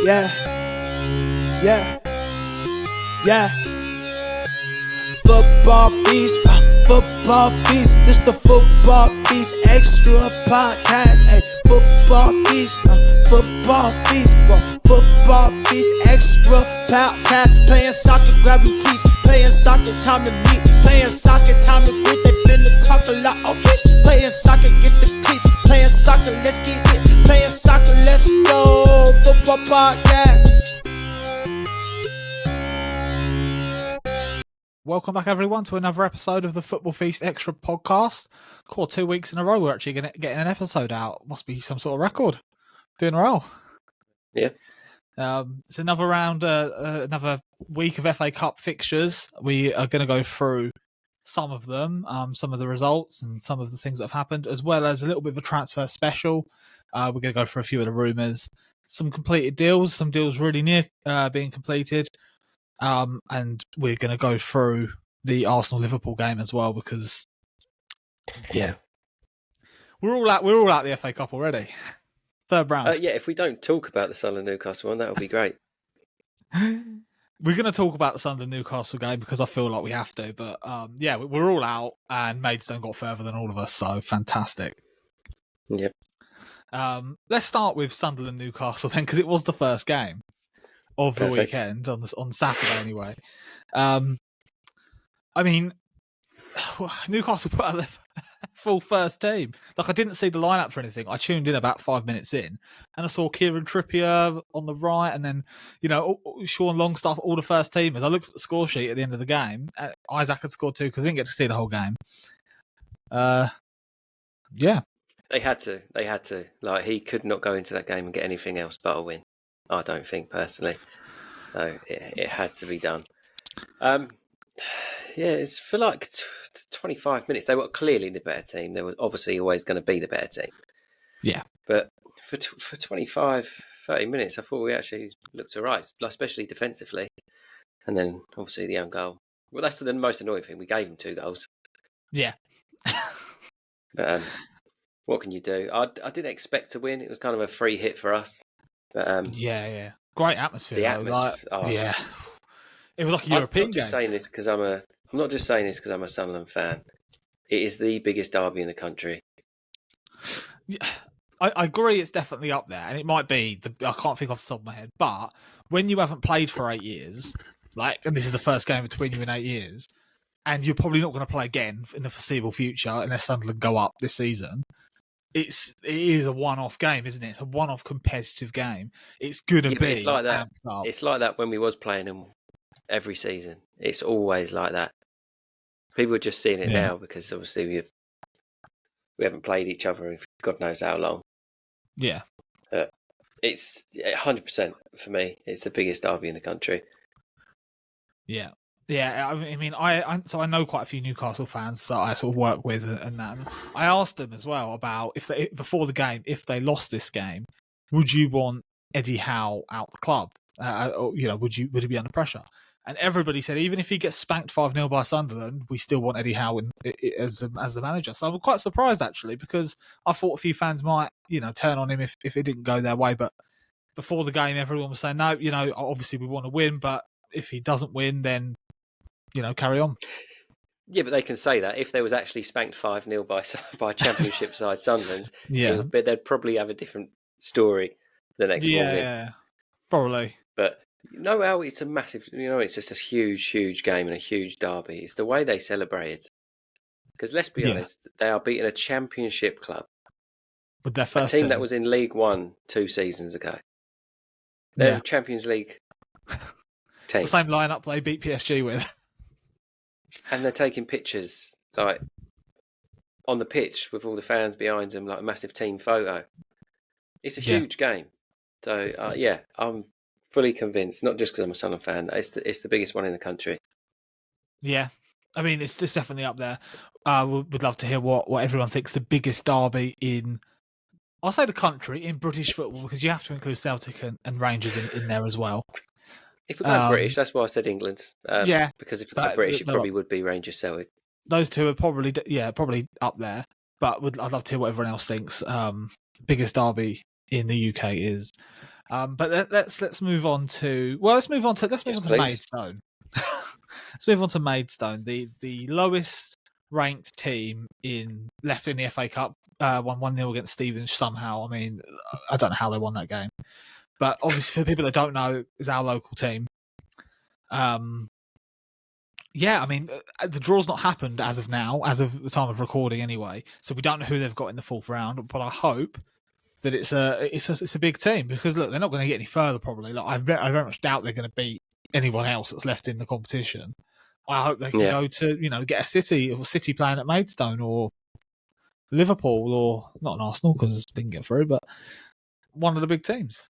Yeah, yeah, yeah. Football Feast, Football Feast. This the Football Feast Xtra Podcast. Hey, Football Feast, Football Feast, Football Feast Xtra Podcast. Playing soccer, grabbing cleats. Playing soccer, time to meet. Playing soccer, time to greet. They finna talk a lot, okay? Playing soccer, get the cleats. Playing soccer, let's get it. Playing soccer, let's go. Football Podcast. Welcome back, everyone, to another episode of the Football Feast Extra Podcast. Cool, 2 weeks in a row we're actually getting an episode out. Must be some sort of record. Doing well. Yeah. It's another round, another week of FA Cup fixtures. We are going to go through some of them, some of the results and some of the things that have happened, as well as a little bit of a transfer special. We're going to go through a few of the rumours, some completed deals, some deals really near being completed. And we're going to go through the Arsenal-Liverpool game as well because, we're all out the FA Cup already. Third round. Yeah, if we don't talk about the Sunderland-Newcastle one, that would be great. We're going to talk about the Sunderland-Newcastle game because I feel like we have to. But we're all out, and Maidstone got further than all of us, so fantastic. Yep. Let's start with Sunderland-Newcastle then, because it was the first game of the weekend on Saturday anyway. I mean, Newcastle put out their full first team. Like, I didn't see the lineup for anything. I tuned in about 5 minutes in, and I saw Kieran Trippier on the right, and then Sean Longstaff, all the first teamers. I looked at the score sheet at the end of the game. Isaac had scored too because I didn't get to see the whole game. Yeah, they had to. Like, he could not go into that game and get anything else but a win. I don't think, personally. So it had to be done. It's for like 25 minutes. They were clearly the better team. They were obviously always going to be the better team. Yeah. But for 25, 30 minutes, I thought we actually looked all right, especially defensively. And then, obviously, the own goal. Well, that's the most annoying thing. We gave them 2 goals. Yeah. But what can you do? I didn't expect to win. It was kind of a free hit for us. But, yeah. Great atmosphere. The atmosphere. Yeah. It was like a European game. I'm not just saying this because I'm a Sunderland fan. It is the biggest derby in the country. Yeah, I agree. It's definitely up there, and it might be. I can't think off the top of my head, but when you haven't played for 8 years, and this is the first game between you in 8 years, and you're probably not going to play again in the foreseeable future unless Sunderland go up this season. It is a one-off game, isn't it? It's a one-off competitive game. It's going to be. It's like that. It's like that when we was playing them every season. It's always like that. People are just seeing it now because obviously we haven't played each other in God knows how long. Yeah. It's 100% for me. It's the biggest derby in the country. Yeah. Yeah, I mean, I know quite a few Newcastle fans that I sort of work with, and that. I asked them as well about before the game, if they lost this game, would you want Eddie Howe out the club? Would he be under pressure? And everybody said even if he gets spanked 5-0 by Sunderland, we still want Eddie Howe as the manager. So I'm quite surprised actually because I thought a few fans might turn on him if it didn't go their way. But before the game, everyone was saying no. Obviously we want to win, but if he doesn't win, then carry on. Yeah, but they can say that if they was actually spanked 5-0 by Championship side Sunderland, they'd probably have a different story the next morning. Yeah, probably. But how it's a massive, it's just a huge, huge game and a huge derby. It's the way they celebrated. Because let's be honest, they are beating a Championship club. With their first team that was in League One 2 seasons ago. They're Champions League team. The same lineup they beat PSG with. And they're taking pictures, like, on the pitch with all the fans behind them, like a massive team photo. It's a huge game. So, I'm fully convinced, not just because I'm a Sunderland fan, it's the biggest one in the country. Yeah. I mean, it's definitely up there. We'd love to hear what everyone thinks the biggest derby in, I'll say the country, in British football, because you have to include Celtic and Rangers in there as well. If we go British, that's why I said England. Because if we go British, it probably would be Rangers Celtic. Those two are probably up there. But I'd love to hear what everyone else thinks. Biggest derby in the UK is. But let's move on to Please. Maidstone. Let's move on to Maidstone, the lowest ranked team left in the FA Cup. Won 1-0 against Stevenage somehow. I mean, I don't know how they won that game, but obviously for people that don't know, is our local team. Yeah, I mean, the draw's not happened as of now, as of the time of recording anyway. So we don't know who they've got in the fourth round, but I hope that it's a big team, because look, they're not going to get any further probably. Like I very much doubt they're going to beat anyone else that's left in the competition. I hope they can go to get a City playing at Maidstone, or Liverpool, or not an Arsenal because they didn't get through, but one of the big teams.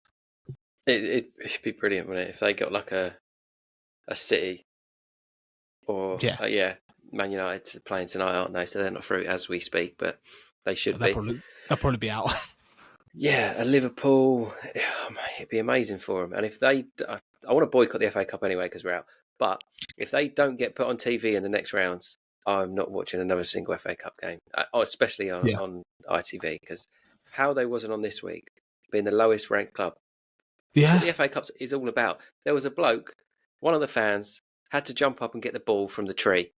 It'd be brilliant, wouldn't it, if they got like a City. Or Man United playing tonight, aren't they? So they're not through as we speak, but they should be. They'll probably be out. Yeah, a Liverpool, it'd be amazing for them. And if they, I want to boycott the FA Cup anyway because we're out. But if they don't get put on TV in the next rounds, I'm not watching another single FA Cup game, especially on ITV, because how they wasn't on this week, being the lowest ranked club. That's what the FA Cup is all about. There was a bloke, one of the fans, had to jump up and get the ball from the tree.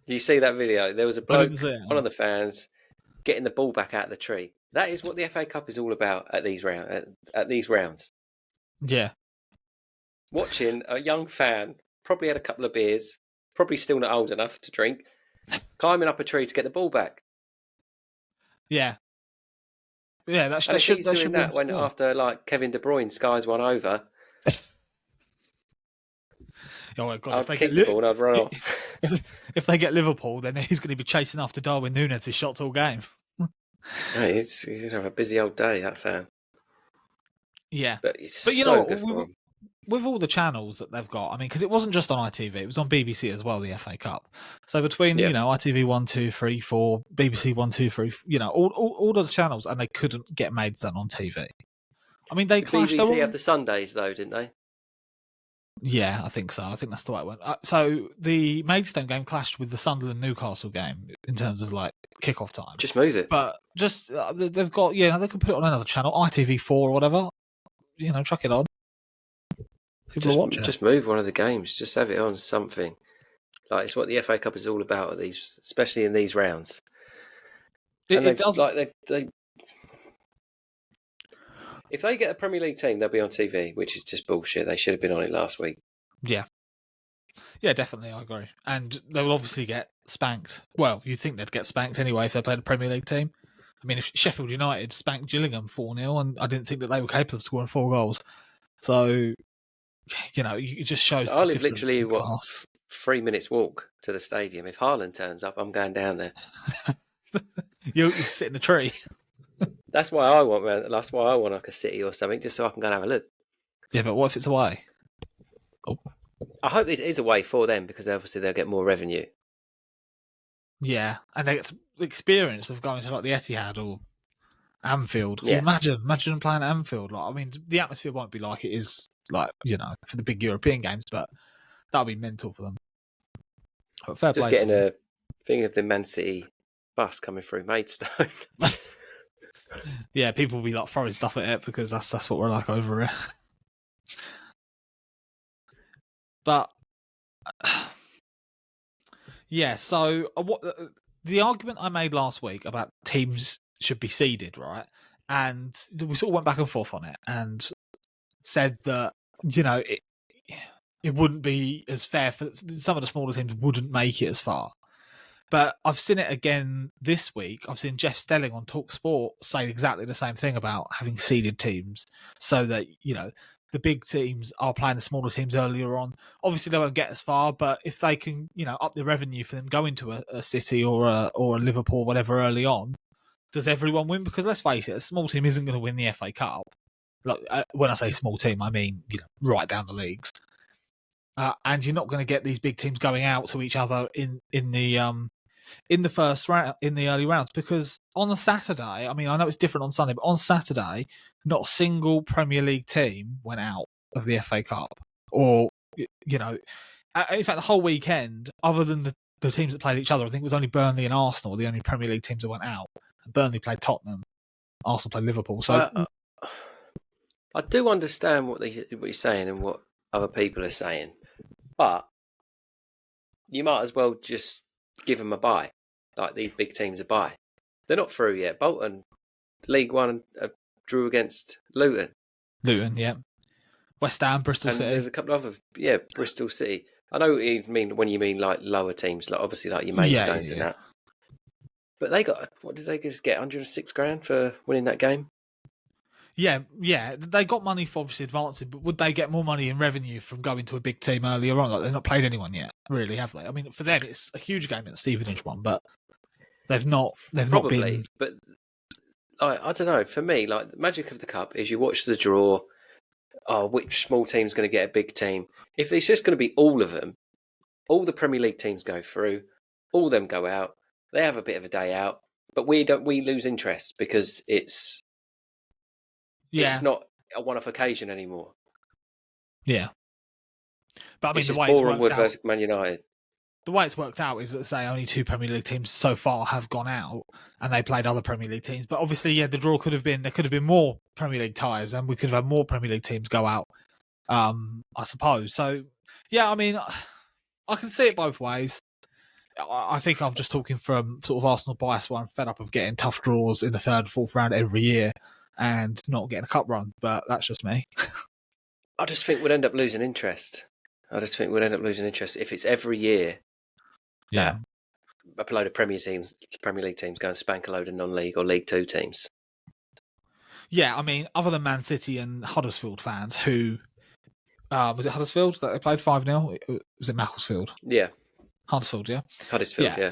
You see that video? There was a bloke, one of the fans, getting the ball back out of the tree. That is what the FA Cup is all about at these rounds. Yeah. Watching a young fan, probably had a couple of beers, probably still not old enough to drink, climbing up a tree to get the ball back. Yeah. Yeah, that should doing that when after like Kevin De Bruyne skies one over. Oh my God! I'd kick the ball and I'd run off. If they get Liverpool, then he's going to be chasing after Darwin Núñez' shots all game. He's going to have a busy old day, that fan. Yeah, but you know, good for him. With all the channels that they've got, I mean, because it wasn't just on ITV, it was on BBC as well, the FA Cup. So between ITV 1, 2, 3, 4, BBC 1, 2, 3, all of the channels, and they couldn't get Maidstone on TV. I mean, they clashed. BBC have the Sundays though, didn't they? Yeah, I think so. I think that's the way it went. So the Maidstone game clashed with the Sunderland Newcastle game in terms of like kickoff time. Just move it. But just they've got they can put it on another channel, ITV4 or whatever. Chuck it on. People watch it. Just move one of the games. Just have it on something. Like it's what the FA Cup is all about at these, especially in these rounds. It does. Like if they get a Premier League team, they'll be on TV, which is just bullshit. They should have been on it last week. Yeah. Yeah, definitely, I agree. And they will obviously get spanked. Well, you'd think they'd get spanked anyway if they played a Premier League team. I mean, if Sheffield United spanked Gillingham 4-0, and I didn't think that they were capable of scoring 4 goals. So, it just shows I live literally, 3 minutes walk to the stadium. If Haaland turns up, I'm going down there. you sit in the tree. That's why I want, man. That's why I want like a City or something, just so I can go and have a look. Yeah, but what if it's away? Oh. I hope it is away for them because obviously they'll get more revenue. Yeah, and they get the experience of going to like the Etihad or Anfield. Yeah. Imagine playing at Anfield. Like, I mean, the atmosphere won't be like it is, like for the big European games, but that'll be mental for them. But fair just play getting a thing of the Man City bus coming through Maidstone. Yeah, people will be like throwing stuff at it because that's what we're like over here. But yeah, so what the argument I made last week about teams should be seeded, right? And we sort of went back and forth on it and said that it wouldn't be as fair for some of the smaller teams wouldn't make it as far. But I've seen it again this week. I've seen Jeff Stelling on TalkSport say exactly the same thing about having seeded teams so that, the big teams are playing the smaller teams earlier on. Obviously, they won't get as far, but if they can, up the revenue for them going to a City or a Liverpool, whatever, early on, does everyone win? Because let's face it, a small team isn't going to win the FA Cup. Like, when I say small team, I mean, right down the leagues. And you're not going to get these big teams going out to each other in the first round, in the early rounds, because on a Saturday, I mean, I know it's different on Sunday, but on Saturday, not a single Premier League team went out of the FA Cup. Or, in fact, the whole weekend, other than the teams that played each other, I think it was only Burnley and Arsenal, the only Premier League teams that went out. Burnley played Tottenham, Arsenal played Liverpool. So I do understand what you're saying and what other people are saying, but you might as well just give them a bye, like these big teams a bye. They're not through yet. Bolton, League One, drew against Luton. Luton, yeah. West Ham, Bristol and City. There's a couple of other, Bristol City. I know what you mean when you mean like lower teams, like obviously like your Maidstones and that. But they got, what did they just get? 106 grand for winning that game? Yeah. They got money for obviously advancing, but would they get more money in revenue from going to a big team earlier on? Like they've not played anyone yet, really, have they? I mean, for them, it's a huge game that Stevenage won, but they've not been. But I don't know. For me, like the magic of the cup is you watch the draw. Oh, which small team's going to get a big team? If it's just going to be all of them, all the Premier League teams go through, all of them go out. They have a bit of a day out, but we lose interest because it's not a one-off occasion anymore. Yeah, but I mean, the way it's worked out, versus Man United. The way it's worked out is that, say, only 2 Premier League teams so far have gone out, and they played other Premier League teams. But obviously, the draw could have been more Premier League ties, and we could have had more Premier League teams go out. I suppose. So, yeah, I mean, I can see it both ways. I think I'm just talking from sort of Arsenal bias, where I'm fed up of getting tough draws in the third, fourth round every year and not getting a cup run. But that's just me. I just think we'd end up losing interest. If it's every year. Yeah, a load of Premier League teams go and spank a load of non-league or League Two teams. Yeah, I mean, other than Man City and Huddersfield fans, who was it Huddersfield that they played 5-0? Was it Macclesfield? Yeah, Huddersfield, yeah. Huddersfield, yeah.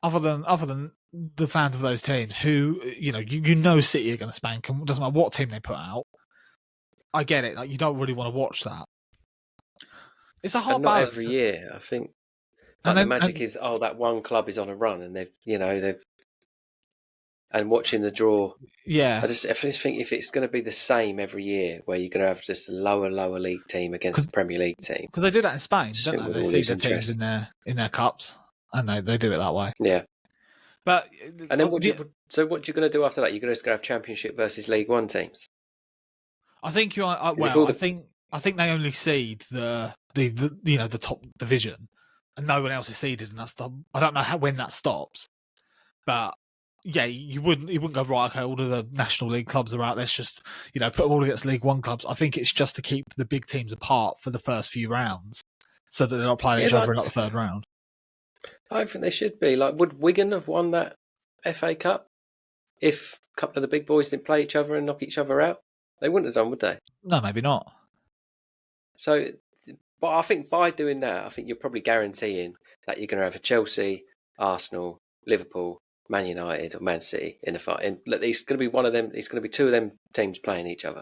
Other than the fans of those teams, who you know City are going to spank them. Doesn't matter what team they put out. I get it. Like you don't really want to watch that. It's a hard balance. Every year, I think. And the magic is, that one club is on a run, and they've and watching the draw. Yeah, I just think if it's going to be the same every year, where you're going to have just a lower league team against the Premier League team, because they do that in Spain, don't they? They see the teams in their cups, and they do it that way. Yeah, but and then what you going to do after that? You're just going to have Championship versus League One teams. I think I think they only seed the top division. And no one else is seeded, and I don't know when that stops, but yeah, you wouldn't go right. Okay, all of the National League clubs are out. Let's just put them all against League One clubs. I think it's just to keep the big teams apart for the first few rounds, so that they're not playing each other in the third round. I don't think they should be. Like, would Wigan have won that FA Cup if a couple of the big boys didn't play each other and knock each other out? They wouldn't have done, would they? No, maybe not. So. But I think by doing that, I think you're probably guaranteeing that you're going to have a Chelsea, Arsenal, Liverpool, Man United, or Man City in the fight. And it's going to be one of them. It's going to be two of them teams playing each other.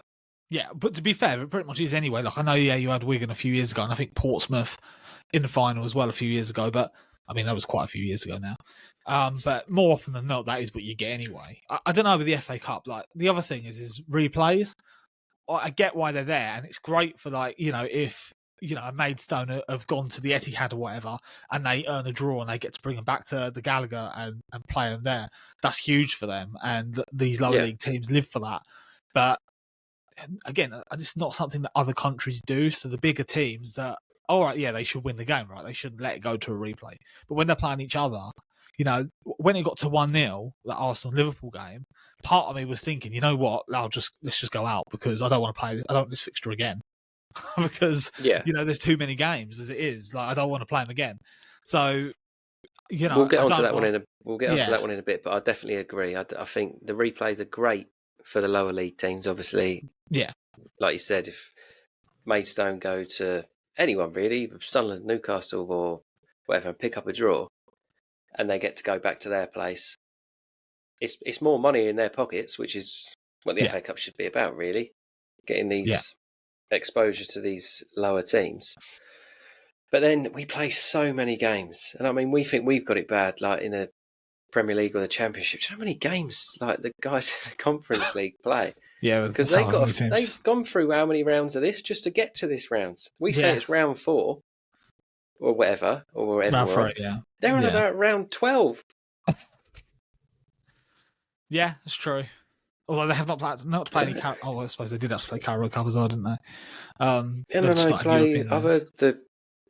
Yeah, but to be fair, it pretty much is anyway. Like I know, you had Wigan a few years ago, and I think Portsmouth in the final as well a few years ago. But I mean, that was quite a few years ago now. But more often than not, that is what you get anyway. I don't know with the FA Cup. Like the other thing is replays. I get why they're there, and it's great for if. A Maidstone have gone to the Etihad or whatever, and they earn a draw and they get to bring them back to the Gallagher and play them there. That's huge for them, and these lower league teams live for that. But again, it's not something that other countries do. So the bigger teams that, they should win the game, right? They shouldn't let it go to a replay. But when they're playing each other, when it got to 1-0, the Arsenal-Liverpool game, part of me was thinking, you know what, let's just go out because I don't want to play. I don't want this fixture again. Because there's too many games as it is. Like I don't want to play them again. So we'll get onto that one in a bit. But I definitely agree. I think the replays are great for the lower league teams. Obviously, like you said, if Maidstone go to anyone really, Sunderland, Newcastle, or whatever, and pick up a draw, and they get to go back to their place, it's more money in their pockets, which is what the FA Cup should be about, really, getting these. Exposure to these lower teams. But then we play so many games, and I mean, we think we've got it bad, like in the Premier League or the Championship. Do you know how many games like the guys in the Conference League play? Yeah, because they've gone through how many rounds of this just to get to this round. We say it's round 4 or whatever, or wherever round 3. Yeah, they're on about round 12. Yeah, it's true. Although they have not to play any. I suppose they did actually play Carabao Cup as well, didn't they? Yeah, They've they started play European leagues.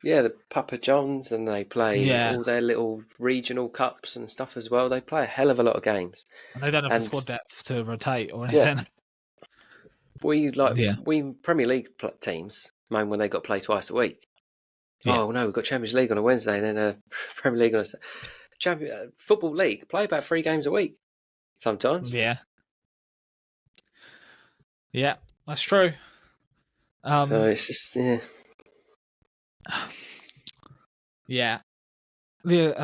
the Papa Johns, and they play Yeah. all their little regional cups and stuff as well. They play a hell of a lot of games, And they don't have the and squad depth to rotate or yeah, anything. we Premier League teams moan when they got to play twice a week. Yeah. Oh no, we've got Champions League on a Wednesday and then Premier League on a Football League. Play about 3 games a week sometimes. Yeah. Yeah, that's true. So it's just yeah. The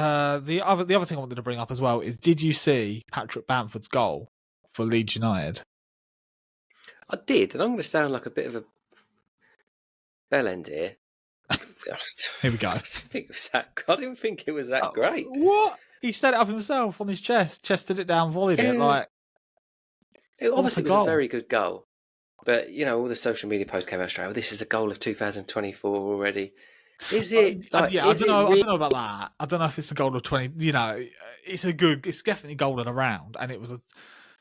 other thing I wanted to bring up as well is, did you see Patrick Bamford's goal for Leeds United? I did, and I'm going to sound like a bit of a bellend here. Here we go. I didn't think it was that great. What? He set it up himself on his chest, chested it down, volleyed it. Like, it obviously was a very good goal. But, all the social media posts came out straight. Well, this is a goal of 2024 already. Is it? I don't know. I don't know about that. I don't know if it's the goal of 20. It's definitely golden around, and it was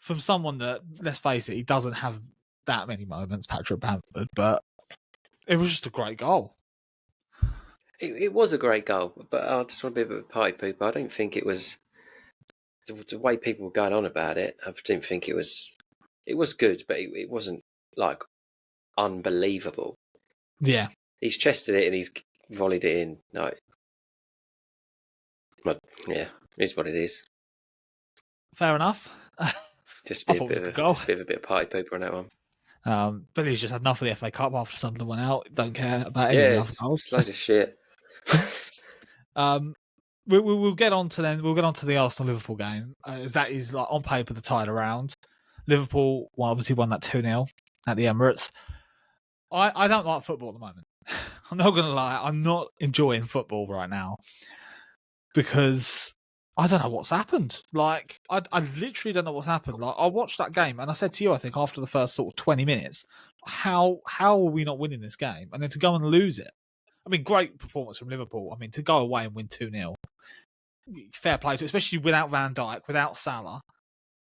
from someone that, let's face it, he doesn't have that many moments, Patrick Bamford, but it was just a great goal. It was a great goal, but I just want to be a bit of a party pooper. I don't think it was the way people were going on about it. I didn't think it was. It was good, but it wasn't like unbelievable. Yeah, he's chested it and he's volleyed it in. No, but yeah, it's what it is. Fair enough. Just be a bit of a party pooper on that one. But he's just had enough of the FA Cup after Sunderland went out. Don't care about any of the other goals. It's a load of shit. We'll get on to the Arsenal Liverpool game, as that is like on paper the tide around. Liverpool obviously won that 2-0 at the Emirates. I don't like football at the moment. I'm not going to lie. I'm not enjoying football right now because I don't know what's happened. Like, I literally don't know what's happened. Like, I watched that game and I said to you, I think after the first sort of 20 minutes, how are we not winning this game? And then to go and lose it. I mean, great performance from Liverpool. I mean, to go away and win 2-0, fair play to, especially without Van Dijk, without Salah.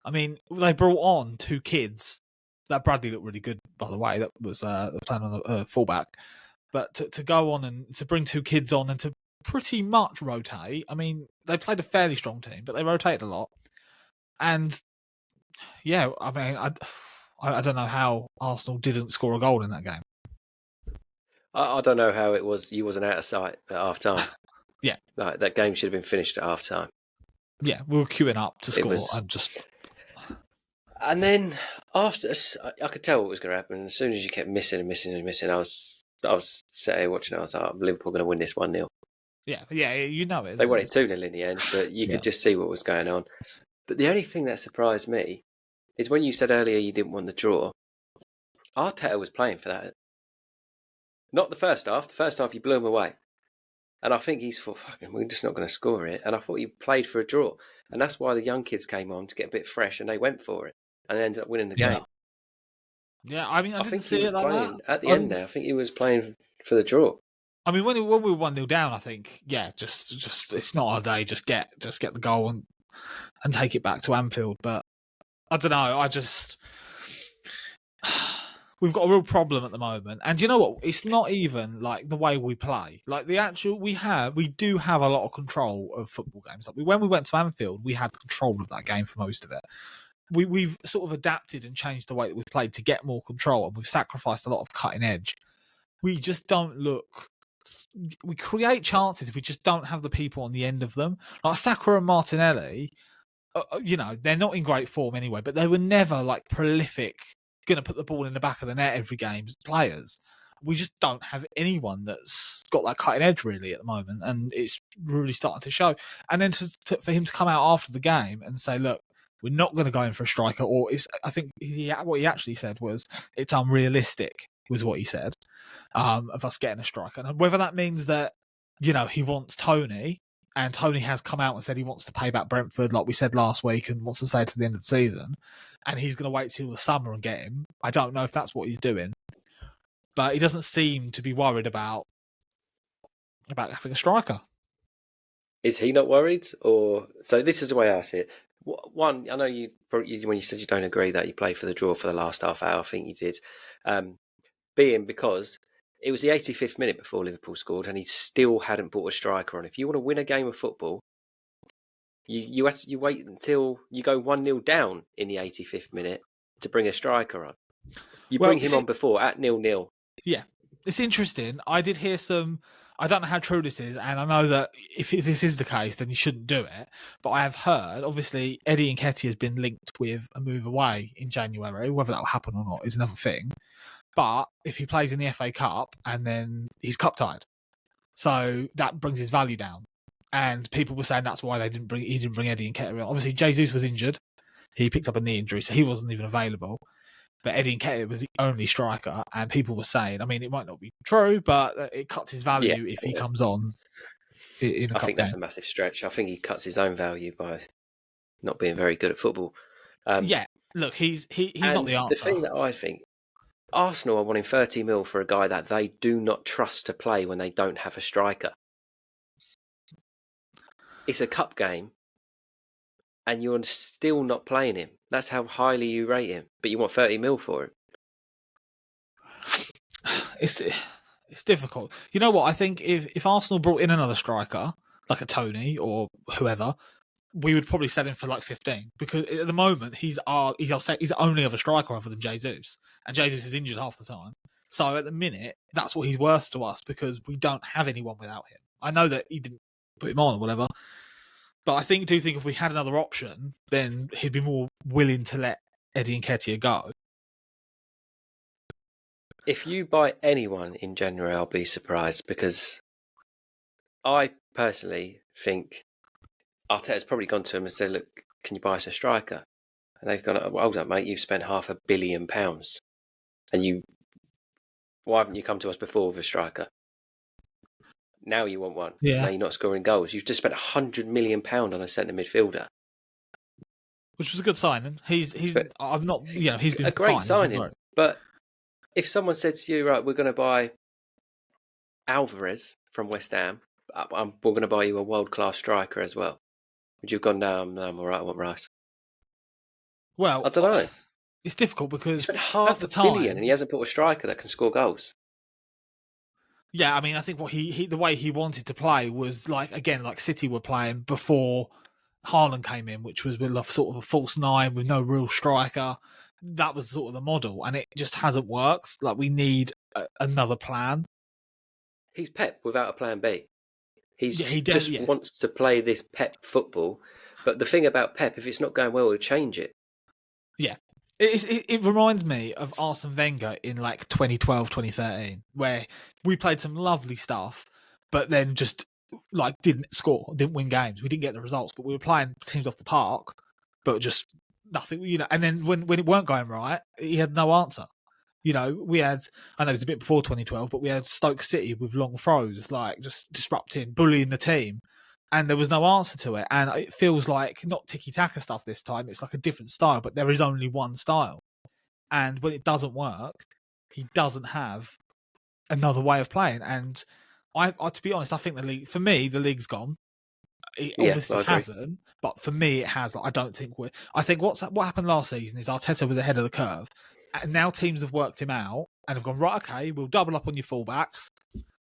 I mean, they brought on 2 kids. That Bradley looked really good, by the way. That was playing on the fullback. But to go on and to bring 2 kids on and to pretty much rotate. I mean, they played a fairly strong team, but they rotated a lot. And yeah, I mean, I don't know how Arsenal didn't score a goal in that game. I don't know how it was. You wasn't out of sight at half time. Yeah, like that game should have been finished at half time. Yeah, we were queuing up to score. And then after, I could tell what was going to happen. As soon as you kept missing and missing and missing, I was sat here watching it. I was like, Liverpool going to win this 1-0. Yeah, you know it. They won it 2-0 in the end, but you could just see what was going on. But the only thing that surprised me is when you said earlier you didn't want the draw. Arteta was playing for that. Not the first half. The first half, you blew him away. And I think he's thought, fucking, we're just not going to score it. And I thought he played for a draw. And that's why the young kids came on to get a bit fresh, and they went for it. And they ended up winning the game. Yeah, I mean, I didn't think see it like that. At the end there, I think he was playing for the draw. I mean, when we were 1-0 down, I think, just it's not our day. Just get the goal and take it back to Anfield. But I don't know. We've got a real problem at the moment. And you know what? It's not even like the way we play. Like we do have a lot of control of football games. Like when we went to Anfield, we had control of that game for most of it. We've sort of adapted and changed the way that we've played to get more control, and we've sacrificed a lot of cutting edge. We just don't look. We create chances. We just don't have the people on the end of them. Like Saka and Martinelli, they're not in great form anyway, but they were never like prolific, going to put the ball in the back of the net every game players. We just don't have anyone that's got that cutting edge really at the moment, and it's really starting to show. And then for him to come out after the game and say, look, we're not going to go in for a striker, or I think what he actually said was it's unrealistic, was what he said, of us getting a striker. And whether that means that, he wants Tony, and Tony has come out and said he wants to pay back Brentford, like we said last week, and wants to stay to the end of the season, and he's going to wait till the summer and get him. I don't know if that's what he's doing, but he doesn't seem to be worried about having a striker. Is he not worried? Or so this is the way I see it. One, I know you when you said you don't agree that you played for the draw for the last half hour. I think you did. Being because it was the 85th minute before Liverpool scored, and he still hadn't brought a striker on. If you want to win a game of football, you wait until you go 1-0 down in the 85th minute to bring a striker on. You Well, bring him on before at 0-0. Yeah, it's interesting. I did hear some. I don't know how true this is, and I know that if this is the case, then you shouldn't do it. But I have heard, obviously, Eddie Nketiah has been linked with a move away in January. Whether that will happen or not is another thing. But if he plays in the FA Cup and then he's cup tied, so that brings his value down. And people were saying that's why he didn't bring Eddie Nketiah. Obviously, Jesus was injured; he picked up a knee injury, so he wasn't even available. But Eddie Nketiah was the only striker, and people were saying, I mean, it might not be true, but it cuts his value if he comes on in a I cup think game. that's a massive stretch. I think he cuts his own value by not being very good at football. Yeah, look, he's not the answer. The thing that I think, Arsenal are wanting 30 mil for a guy that they do not trust to play when they don't have a striker. It's a cup game, and you're still not playing him. That's how highly you rate him, but you want 30 mil for him. It's difficult. You know what? I think if Arsenal brought in another striker, like a Tony or whoever, we would probably sell him for like 15, because at the moment he's the only other striker other than Jesus, and Jesus is injured half the time. So at the minute, that's what he's worth to us, because we don't have anyone without him. I know that he didn't put him on or whatever, but I do think if we had another option, then he'd be more willing to let Eddie Nketiah go. If you buy anyone in January, I'll be surprised, because I personally think Arteta's probably gone to him and said, look, can you buy us a striker? And they've gone, well, hold up, mate, you've spent £500 million. And why haven't you come to us before with a striker? Now you want one. Yeah. Now you're not scoring goals. You've just spent £100 million on a centre midfielder. Which was a good signing. He's been a great signing. But if someone said to you, right, we're going to buy Alvarez from West Ham, we're going to buy you a world-class striker as well, would you have gone, no, I'm all right, I want Rice? Well, I don't know. It's difficult because he spent £500 million and he hasn't put a striker that can score goals. Yeah, I mean, I think what the way he wanted to play was like City were playing before Haaland came in, which was with sort of a false nine with no real striker. That was sort of the model, and it just hasn't worked. Like, we need another plan. He's Pep without a plan B. He just wants to play this Pep football. But the thing about Pep, if it's not going well, he'll change it. Yeah. It reminds me of Arsene Wenger in like 2012, 2013, where we played some lovely stuff, but then just like didn't score, didn't win games. We didn't get the results, but we were playing teams off the park, but just nothing, And then when it weren't going right, he had no answer. We had, I know it was a bit before 2012, but we had Stoke City with long throws, like just disrupting, bullying the team. And there was no answer to it. And it feels like not tiki-taka stuff this time. It's like a different style, but there is only one style. And when it doesn't work, he doesn't have another way of playing. And I to be honest, I think the league, for me, the league's gone. It obviously hasn't, but for me, it has. I don't think I think what happened last season is Arteta was ahead of the curve. And now teams have worked him out and have gone, right, okay, we'll double up on your fullbacks.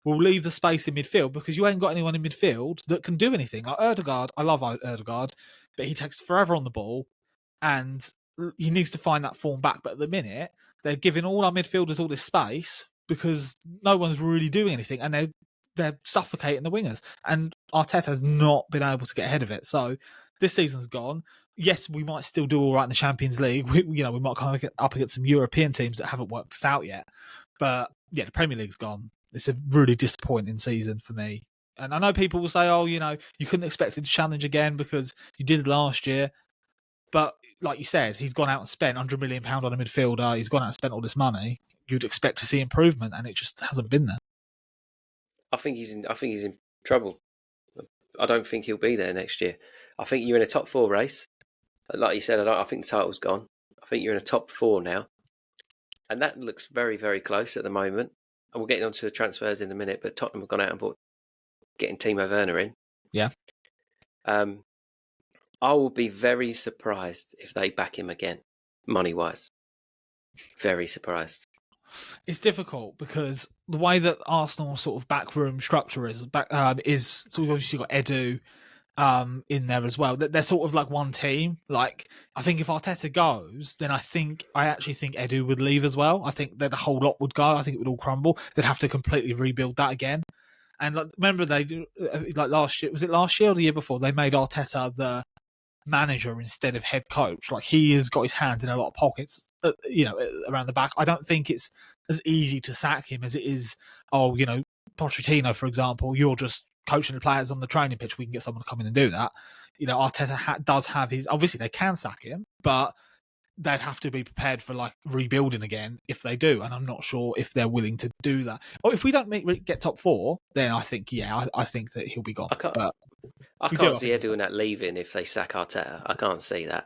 We'll leave the space in midfield because you ain't got anyone in midfield that can do anything. Like Ødegaard, I love Ødegaard, but he takes forever on the ball and he needs to find that form back. But at the minute, they're giving all our midfielders all this space because no one's really doing anything and they're suffocating the wingers. And Arteta's not been able to get ahead of it. So this season's gone. Yes, we might still do all right in the Champions League. We might kind of get up against some European teams that haven't worked us out yet. But yeah, the Premier League's gone. It's a really disappointing season for me. And I know people will say, oh, you couldn't expect it to challenge again because you did last year. But like you said, he's gone out and spent £100 million on a midfielder. He's gone out and spent all this money. You'd expect to see improvement, and it just hasn't been there. I think he's in trouble. I don't think he'll be there next year. I think you're in a top four race. Like you said, I think the title's gone. I think you're in a top four now. And that looks very, very close at the moment. And we'll get onto the transfers in a minute, but Tottenham have gone out and getting Timo Werner in. Yeah. I will be very surprised if they back him again, money-wise. Very surprised. It's difficult because the way that Arsenal's sort of backroom structure is so we've obviously got Edu in there as well. They're sort of like one team. Like, I think if Arteta goes, then I actually think Edu would leave as well. I think that the whole lot would go. I think it would all crumble. They'd have to completely rebuild that again. And like, remember like last year, was it last year or the year before? They made Arteta the manager instead of head coach. Like, he has got his hands in a lot of pockets, around the back. I don't think it's as easy to sack him as it is. Pochettino, for example, you're just coaching the players on the training pitch. We can get someone to come in and do that. Arteta does have his. Obviously, they can sack him, but they'd have to be prepared for like rebuilding again if they do. And I'm not sure if they're willing to do that. Or if we don't get top 4, then I think I think that he'll be gone. I can't see Edu and that leaving if they sack Arteta. I can't see that.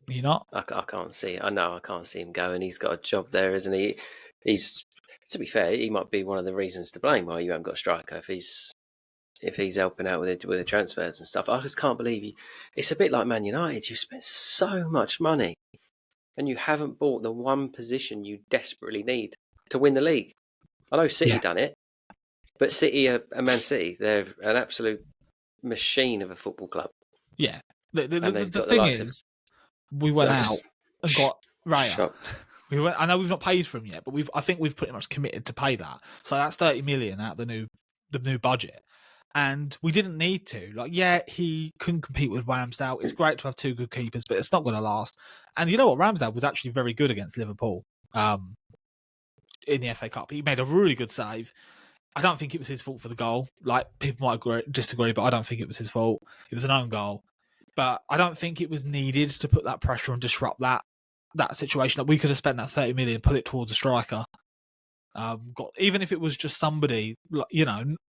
You're not? I can't see it. I know I can't see him going. He's got a job there, isn't he? He's, to be fair, he might be one of the reasons to blame why you haven't got a striker if he's helping out with the transfers and stuff. I just can't believe it's a bit like Man United. You spent so much money and you haven't bought the one position you desperately need to win the league. I know City done it, but City and Man City, they're an absolute machine of a football club. Yeah. The thing is, we went out and got Raya. I know we've not paid for him yet, but I think we've pretty much committed to pay that. So that's 30 million out the new budget. And we didn't need to. Like, yeah, he couldn't compete with Ramsdale. It's great to have 2 good keepers, but it's not going to last. And you know what? Ramsdale was actually very good against Liverpool in the FA Cup. He made a really good save. I don't think it was his fault for the goal. Like, people might disagree, but I don't think it was his fault. It was an own goal. But I don't think it was needed to put that pressure and disrupt that situation. That we could have spent that 30 million, put it towards a striker. Even if it was just somebody,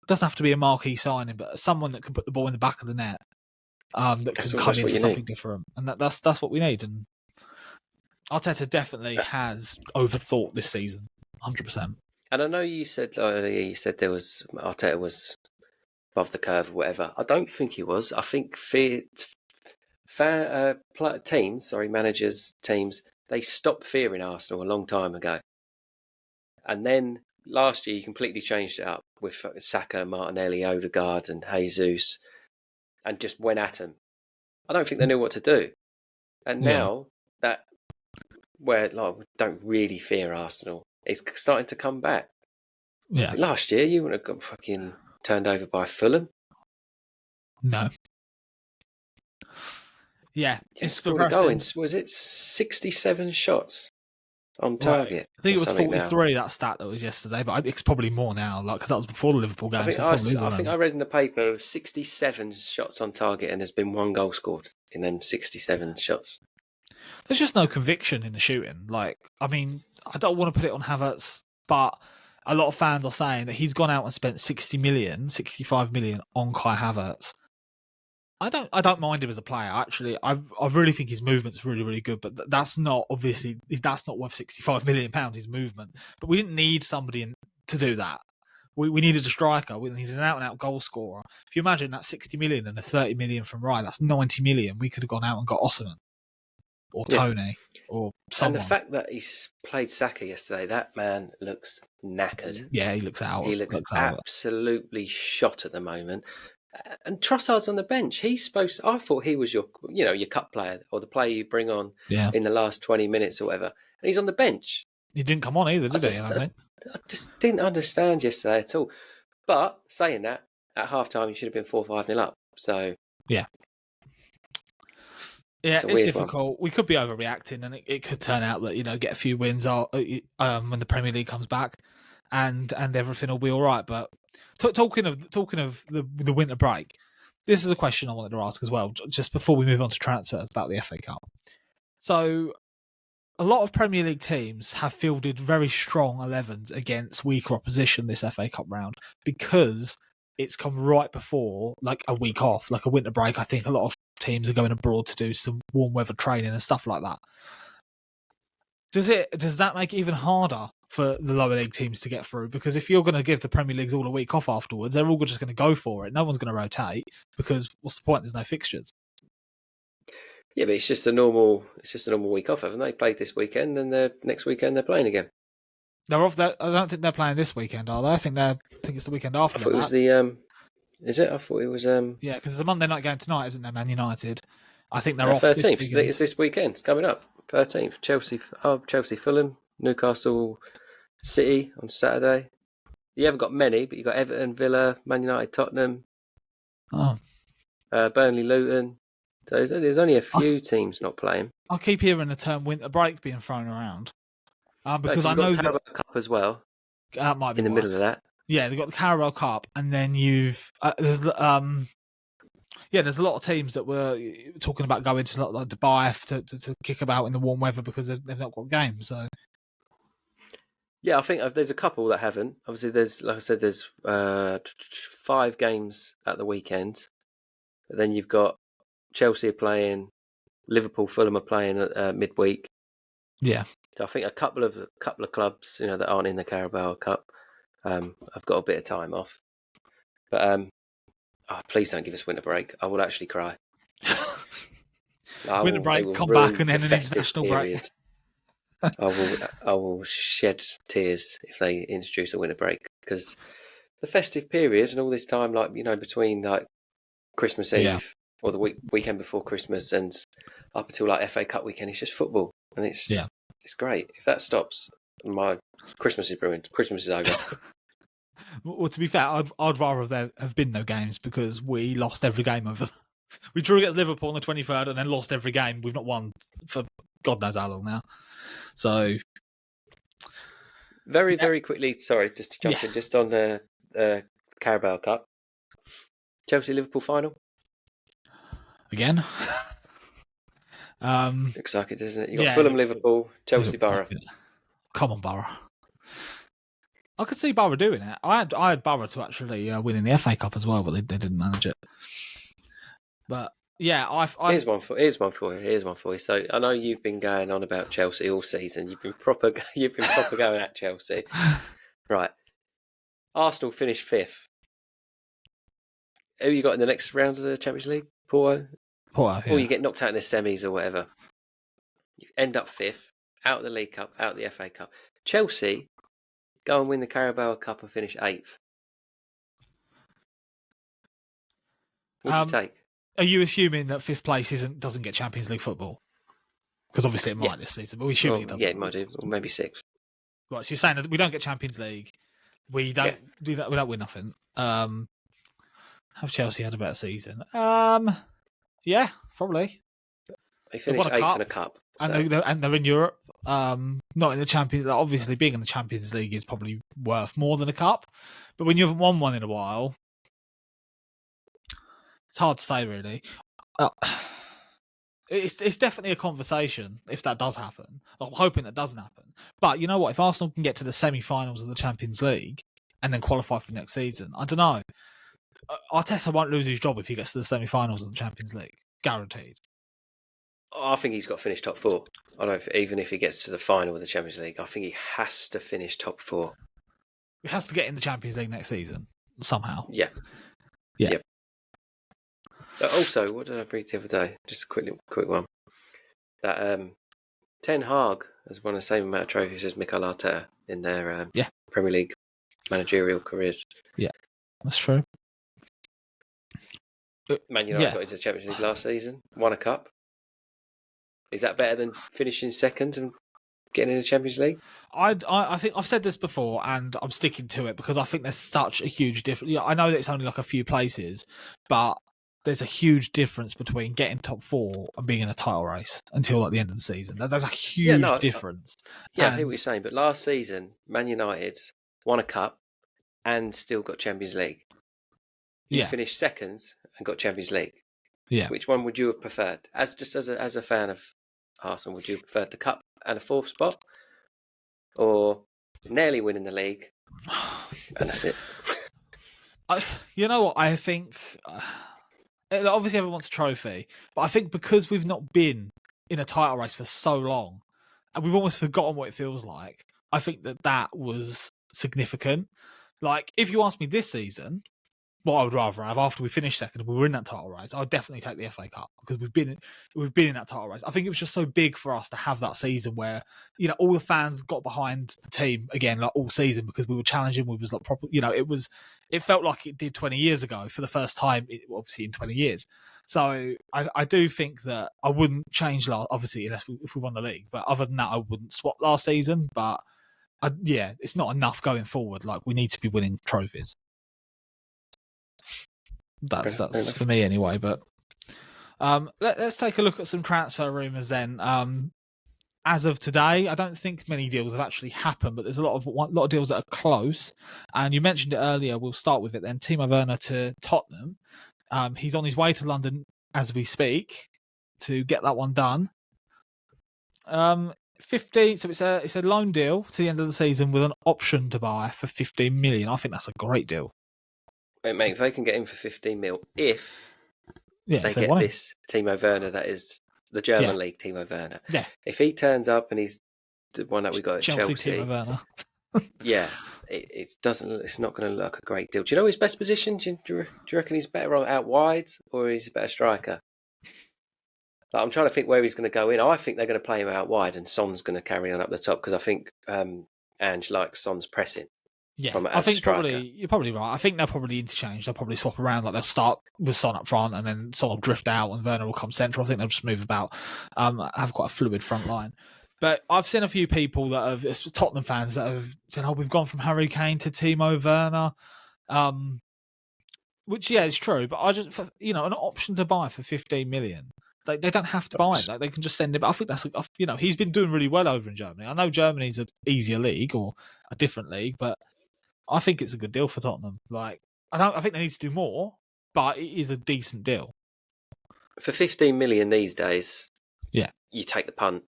doesn't have to be a marquee signing, but someone that can put the ball in the back of the net, that can come in for something different. And that's what we need. And Arteta definitely has overthought this season, 100%. And I know you said earlier, Arteta was above the curve or whatever. I don't think he was. I think managers, teams, they stopped fearing Arsenal a long time ago. And then last year, you completely changed it up with Saka, Martinelli, Odegaard and Jesus, and just went at them. I don't think they knew what to do. And now that we don't really fear Arsenal, it's starting to come back. Yeah. Last year, you wouldn't have got fucking turned over by Fulham. No. Yeah, it's going. Was it 67 shots on target? Right. I think it was 43. That stat that was yesterday, but it's probably more now. Like, cause that was before the Liverpool game. I think I read in the paper 67 shots on target, and there's been 1 goal scored in them 67 shots. There's just no conviction in the shooting. Like, I mean, I don't want to put it on Havertz, but a lot of fans are saying that he's gone out and spent 65 million on Kai Havertz. I don't mind him as a player. Actually, I really think his movement's really, really good. But that's not worth £65 million. His movement. But we didn't need somebody to do that. We needed a striker. We needed an out and out goal scorer. If you imagine that 60 million and a 30 million from Ryan, that's 90 million. We could have gone out and got Osimhen or Tony or someone. And the fact that he's played Saka yesterday, that man looks knackered. Yeah, he looks out. He looks absolutely shot at the moment. And Trossard's on the bench. I thought he was your cut player or the player you bring on in the last 20 minutes or whatever. And he's on the bench. He didn't come on either, did he? I just didn't understand yesterday at all. But saying that, at half-time, you should have been 4-5-0 up. So yeah, it's difficult. We could be overreacting, and it could turn out that get a few wins when the Premier League comes back, and everything will be all right. But talking of the winter break, this is a question I wanted to ask as well, just before we move on to transfers about the FA Cup. So, a lot of Premier League teams have fielded very strong 11s against weaker opposition this FA Cup round because it's come right before like a week off, like a winter break. I think a lot of teams are going abroad to do some warm weather training and stuff like that. Does that make it even harder for the lower league teams to get through? Because if you're going to give the Premier Leagues all a week off afterwards, they're all just going to go for it. No one's going to rotate because what's the point? There's no fixtures. Yeah, but it's just a normal week off, haven't they? Played this weekend, and the next weekend they're playing again. They're off. I don't think they're playing this weekend, are they? I think it's the weekend after. I thought it was the Is it? I thought it was Yeah, because it's a Monday night game tonight, isn't there? Man United. I think they're off 13th. this weekend. It's this weekend. It's coming up. 13th. Chelsea, Fulham, Newcastle City on Saturday. You haven't got many, but you've got Everton, Villa, Man United, Tottenham, Burnley, Luton. So there's only a few teams not playing. I keep hearing the term winter break being thrown around. Because I know the Carabao Cup as well. That might be in the middle of that. Yeah, they've got the Carabao Cup, and then there's a lot of teams that were talking about going to like Dubai to kick about in the warm weather because they've not got games. So yeah, I think there's a couple that haven't. Obviously, there's 5 games at the weekend. But then you've got Chelsea are playing, Liverpool, Fulham are playing midweek. Yeah, so I think a couple of clubs, that aren't in the Carabao Cup, I've got a bit of time off. But please don't give us winter break. I will actually cry. Winter break, come back, and then an international break. I will shed tears if they introduce a winter break, because the festive period and all this time, between Christmas Eve or the weekend before Christmas and up until FA Cup weekend, it's just football, and it's great. If that stops, my Christmas is ruined. Christmas is over. Well, to be fair, I'd rather there have been no games, because we lost every game over. We drew against Liverpool on the 23rd and then lost every game. We've not won for God knows how long now. So, very quickly, sorry, just to jump in, just on the Carabao Cup, Chelsea Liverpool final again. Looks like it, doesn't it? You got Fulham, Liverpool, Chelsea, Borough. Come on, Borough. I could see Borough doing it. I had Borough to actually win in the FA Cup as well, but they didn't manage it. But yeah, here's one for you. So I know you've been going on about Chelsea all season. You've been proper going at Chelsea, right? Arsenal finished 5th. Who you got in the next rounds of the Champions League? Porto. Or you get knocked out in the semis or whatever. You end up 5th, out of the League Cup, out of the FA Cup. Chelsea go and win the Carabao Cup and finish 8th. What do you take? Are you assuming that 5th place doesn't get Champions League football? Because obviously it might this season, but we're assuming it doesn't. Yeah, it might do, or maybe 6th. Right, so you're saying that we don't get Champions League, we don't win nothing. Have Chelsea had a better season? Yeah, probably. They finished 8th in a cup, so. and they're in Europe. Not in the Champions. Obviously, being in the Champions League is probably worth more than a cup, but when you haven't won one in a while, it's hard to say, really. It's definitely a conversation if that does happen. I'm hoping that doesn't happen. But you know what? If Arsenal can get to the semi-finals of the Champions League and then qualify for next season, I don't know. Arteta won't lose his job if he gets to the semi-finals of the Champions League. Guaranteed. I think he's got to finish top 4. I don't know even if he gets to the final of the Champions League. I think he has to finish top 4. He has to get in the Champions League next season somehow. Yeah. But also, what did I read the other day? Just a quick one. That Ten Hag has won the same amount of trophies as Mikel Arteta in their Premier League managerial careers. Yeah, that's true. Man United got into the Champions League last season, won a cup. Is that better than finishing second and getting in the Champions League? I think I've said this before, and I'm sticking to it because I think there's such a huge difference. Yeah, I know that it's only like a few places, but there's a huge difference between getting top 4 and being in a title race until like the end of the season. There's a huge difference. I hear what you're saying, but last season, Man United won a cup and still got Champions League. You finished second and got Champions League. Yeah. Which one would you have preferred? As a fan of Arsenal, would you have preferred the cup and a 4th spot, or nearly winning the league and that's it? You know what? I think obviously everyone wants a trophy, but I think because we've not been in a title race for so long, and we've almost forgotten what it feels like, I think that was significant. Like, if you ask me this season, what I would rather have after we finished second and we were in that title race. I'd definitely take the FA Cup because we've been in that title race. I think it was just so big for us to have that season where, you know, all the fans got behind the team again, like all season, because we were challenging. We was like proper, you know, it felt like it did 20 years ago for the first time, obviously in 20 years. So I do think that I wouldn't change obviously if we won the league, but other than that, I wouldn't swap last season. But it's not enough going forward. Like, we need to be winning trophies. That's for me anyway. But let's take a look at some transfer rumours then. As of today, I don't think many deals have actually happened, but there's a lot of deals that are close. And you mentioned it earlier. We'll start with it then. Timo Werner to Tottenham. He's on his way to London as we speak to get that one done. 50. So it's a loan deal to the end of the season with an option to buy for 15 million. I think that's a great deal. Mate, if they can get him for 15 mil, if they get this Timo Werner, that is the German league Timo Werner. Yeah. If he turns up and he's the one that we got at Chelsea Timo Werner. Yeah, it's not going to look like a great deal. Do you know his best position? Do you reckon he's better out wide or he's a better striker? Like, I'm trying to think where he's going to go in. I think they're going to play him out wide and Son's going to carry on up the top because I think Ange likes Son's pressing. Yeah, I think you're probably right. I think they'll probably interchange. They'll probably swap around. Like, they'll start with Son up front and then Son will drift out and Werner will come central. I think they'll just move about, have quite a fluid front line. But I've seen a few people that have, Tottenham fans, that have said, we've gone from Harry Kane to Timo Werner. Which, yeah, it's true. But I just, an option to buy for 15 million. They don't have to buy it. Like, they can just send him. I think that's, he's been doing really well over in Germany. I know Germany's an easier league or a different league, but I think it's a good deal for Tottenham. Like, I think they need to do more, but it is a decent deal. For 15 million these days, yeah, you take the punt.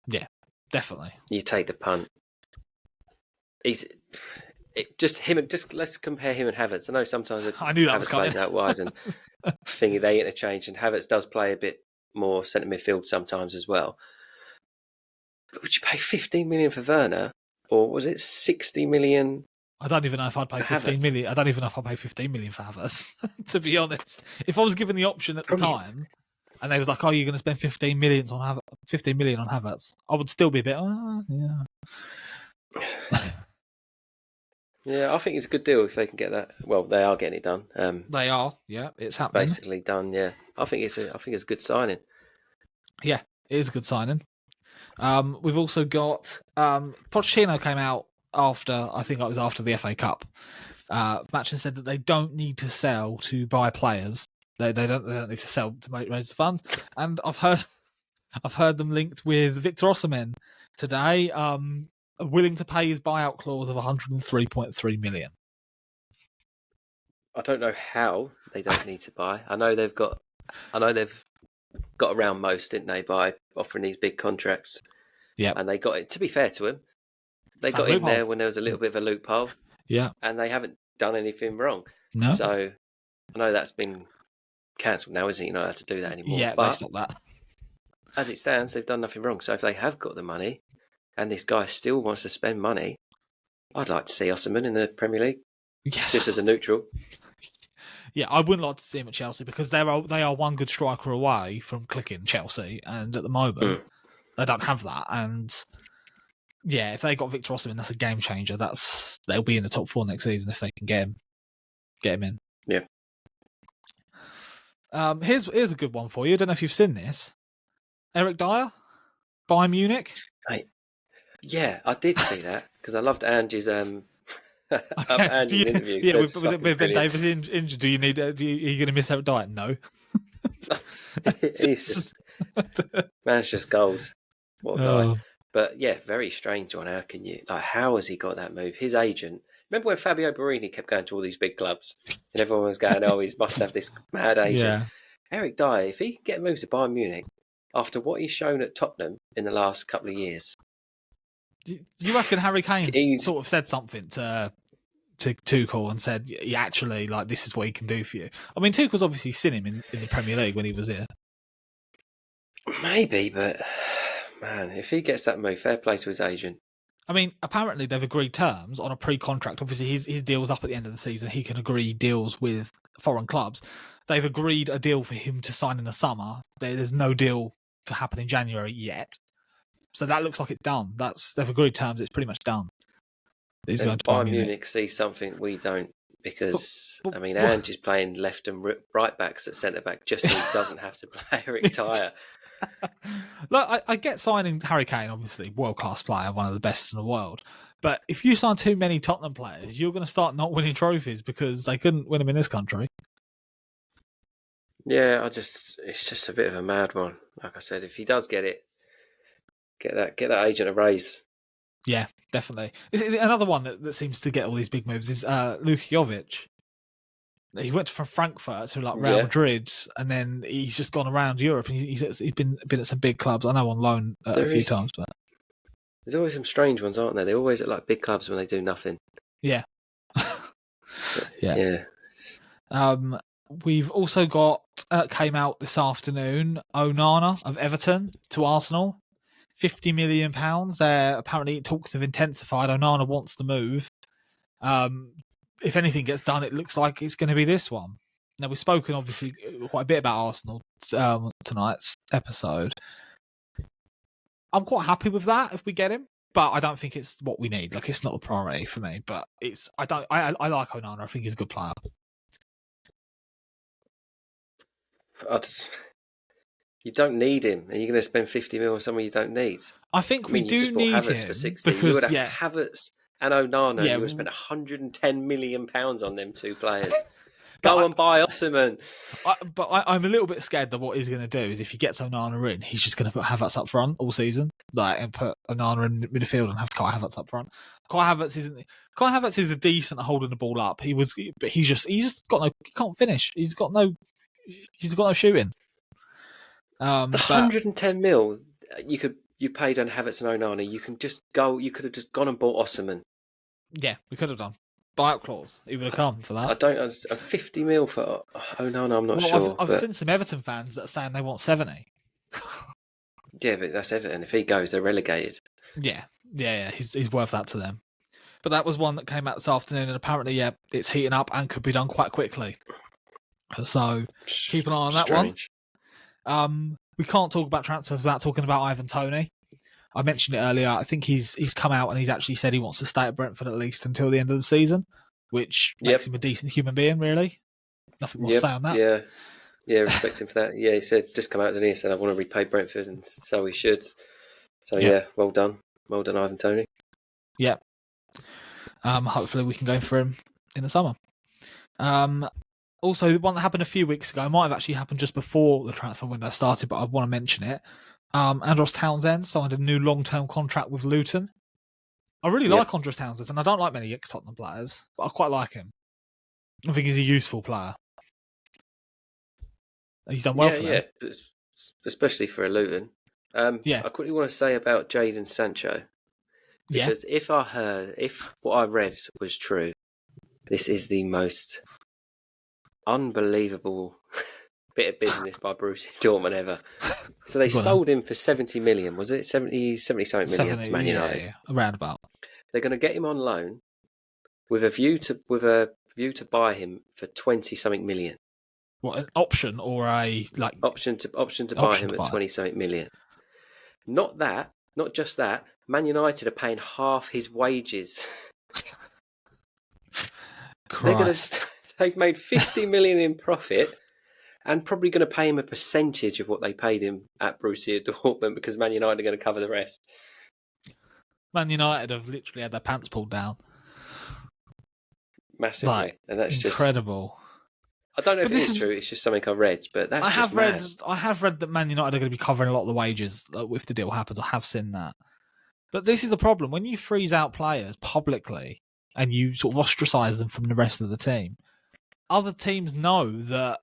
Yeah, definitely. You take the punt. Let's compare him and Havertz. I know sometimes I knew that Havertz was coming plays out wide and thingy they interchange, and Havertz does play a bit more centre midfield sometimes as well. But would you pay 15 million for Werner, or was it 60 million? I don't even know if I'd pay 15 million. I don't even know if I'd pay 15 million for Havertz, to be honest. If I was given the option at the time, and they was like, "Oh, you're going to spend 15 million on Havertz," I would still be a bit, yeah. Yeah, I think it's a good deal if they can get that. Well, they are getting it done. They are, yeah. It's happening. Basically done. Yeah, I think it's a good signing. Yeah, it is a good signing. We've also got Pochettino came out after the FA Cup match and said that they don't need to sell to buy players. They don't need to sell to raise the funds. And I've heard them linked with Victor Osimhen today, willing to pay his buyout clause of 103.3 million. I don't know how they don't need to buy. I know they've got around most, didn't they, by offering these big contracts. Yeah, and they got it. To be fair to him, they got in there when there was a little bit of a loophole. Yeah, and they haven't done anything wrong. No, so I know that's been cancelled now, isn't it? You're not allowed to do that anymore. Yeah, but they stopped that. As it stands, they've done nothing wrong. So if they have got the money, and this guy still wants to spend money, I'd like to see Osimhen in the Premier League. Yes, just as a neutral. Yeah, I wouldn't like to see him at Chelsea because they are one good striker away from clicking Chelsea, and at the moment they don't have that. And yeah, if they got Victor Osimhen, that's a game changer. They'll be in the top 4 next season if they can get him in. Yeah. Here's a good one for you. I don't know if you've seen this. Eric Dyer, Bayern Munich. Yeah, I did see that because I loved Ange's Andy's interview. Yeah, with Ben Davies injured. Are you going to miss Eric Dyer? No. He's just man's just gold. What a guy! But yeah, very strange one. How has he got that move? His agent. Remember when Fabio Borini kept going to all these big clubs and everyone was going, "Oh, he must have this mad agent." Yeah. Eric Dyer, if he can get moved to Bayern Munich after what he's shown at Tottenham in the last couple of years. You reckon Harry Kane sort of said something to Tuchel and said, "Yeah, actually, like, this is what he can do for you"? I mean, Tuchel's obviously seen him in the Premier League when he was here. Maybe, but man, if he gets that move, fair play to his agent. I mean, apparently they've agreed terms on a pre-contract. Obviously, his deal's up at the end of the season. He can agree deals with foreign clubs. They've agreed a deal for him to sign in the summer. There's no deal to happen in January yet. So that looks like it's done. They've agreed terms. It's pretty much done. He's going to Bayern Munich see something we don't, because Ange is playing left and right backs at centre back just so he doesn't have to play Eric Dyer. Look, I get signing Harry Kane, obviously world class player, one of the best in the world. But if you sign too many Tottenham players, you're going to start not winning trophies because they couldn't win them in this country. Yeah, it's just a bit of a mad one. Like I said, if he does get it, get that agent a raise. Yeah, definitely. Another one that seems to get all these big moves is Luka Jovic. He went from Frankfurt to Real Madrid, and then he's just gone around Europe. And he's been at some big clubs. I know on loan a few times, but there's always some strange ones, aren't there? They're always at big clubs when they do nothing. Yeah, yeah. We've also got came out this afternoon. Onana of Everton to Arsenal. £50 million. Apparently, talks have intensified. Onana wants to move. If anything gets done, it looks like it's going to be this one. Now, we've spoken, obviously, quite a bit about Arsenal tonight's episode. I'm quite happy with that if we get him, but I don't think it's what we need. It's not the priority for me, but I like Onana. I think he's a good player. You don't need him, and you're going to spend 50 mil on someone you don't need. I think we do need Havertz him for 60. because you would have Havertz and Onana. You would have spent £110 million on them two players. Go and buy Osimhen. I'm a little bit scared that what he's going to do is if he gets Onana in, he's just going to put Havertz up front all season, and put Onana in midfield and have Kai Havertz up front. Kai Havertz is a decent at holding the ball up. He just got no. He can't finish. He's got no shooting. The 110 mil you paid on Havertz and Onana. You could have just gone and bought Osimhen. Yeah, we could have done. Buyout clause. He would have come for that. I don't understand. 50 mil for Onana, I'm not sure. I've seen some Everton fans that are saying they want 70. Yeah, but that's Everton. If he goes, they're relegated. Yeah. He's worth that to them. But that was one that came out this afternoon, and apparently, it's heating up and could be done quite quickly. So keep an eye on that one. We can't talk about transfers without talking about Ivan Toney. I mentioned it earlier. I think he's come out and he's actually said he wants to stay at Brentford at least until the end of the season, which makes him a decent human being, really. Nothing more to say on that. Yeah, respect him for that. Yeah, he said, just come out and he said, I want to repay Brentford, and so he should. So, well done. Well done, Ivan Toney. Yeah. Hopefully we can go for him in the summer. Also, the one that happened a few weeks ago, might have actually happened just before the transfer window started, but I want to mention it. Andros Townsend signed a new long-term contract with Luton. I really like Andros Townsend, and I don't like many ex-Tottenham players, but I quite like him. I think he's a useful player. He's done well for them. Yeah, especially for a Luton. I quickly want to say about Jadon Sancho, because if what I read was true, this is the most unbelievable bit of business by Borussia Dortmund ever. So they sold him for 70 million, was it? 70 something million to Man United. Yeah, around about. They're going to get him on loan with a view to buy him for 20 something million. What, an option or a option to buy him at 20 something million? Not just that. Man United are paying half his wages. They've made 50 million in profit, and probably going to pay him a percentage of what they paid him at Borussia Dortmund, because Man United are going to cover the rest. Man United have literally had their pants pulled down. Massively. And that's incredible. I don't know if it's true, it's just something I read, but I have read that Man United are going to be covering a lot of the wages if the deal happens. I have seen that. But this is the problem. When you freeze out players publicly and you sort of ostracize them from the rest of the team, other teams know that